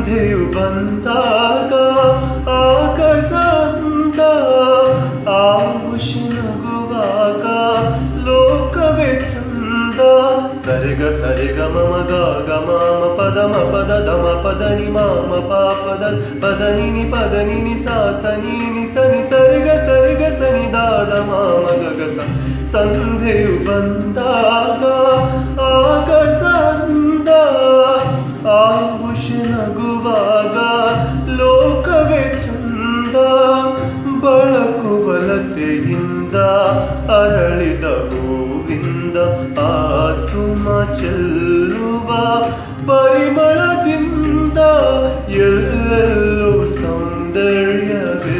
ಸಂಧ್ಯೆಯು ಬಂದಾಗ ಆಕಸಂದ ಆವುಷಿನಗುವಾಗ ಲೋಕವೇ ಚಂದ. ಸರಿಗ ಸರಿಗ ಮಮ ಗ ಮಾಮ ಪದ ಮ ಪದ ಧಮ ಪದ ನಿ ಮಾಮ ಪಾಪದ ಪದ ನಿ ಪದ ನಿ ಸಾ ಸನಿ ನಿ ಸನಿ ಸರಿಗ ಸರಿಗ ಸನಿ ದಾದ ಮಾಮ ಗಗ ಸ. ಸಂಧ್ಯೆಯು ಬಂದಾಗ ಆಕಸಂದ ಆವುಷಿನಗುವಾಗ ಲೋಕವೇ ಚಂದ. ಬಳಕುವಲತೆಯಿಂದ ಅರಳಿದ ಹೂವಿಂದ ಆಸುಮ ಚೆಲ್ಲುವ ಪರಿಮಳದಿಂದ ಎಲ್ಲೆಲ್ಲೂ ಸೌಂದರ್ಯವೇ.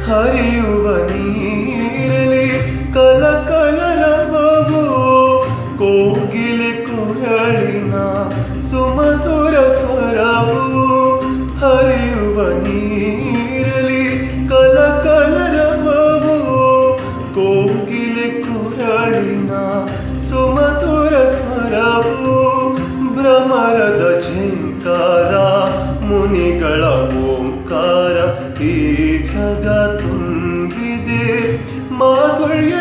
ಹರಿಯುವ ನೀರಲಿ ಕಲಕಲರವವು ಕೋಗಿಲೆ ಕುರಳಿನ ಸುಮಧುರ ಸ್ವರವು. ಹರಿಯುವ ನೀರಲಿ ಕಲಕಲರವವು ಕೋಗಿಲೆ ಕುರಳಿನ ಸುಮಧುರ ಸ್ವರವು. ಭ್ರಮರದ ಝೇಂಕಾರ ಮುನಿಗಳ ಓಂಕಾರ ಈ ಜಗ ತುಂಬಿದೆ ಮಾಧುರ್ಯ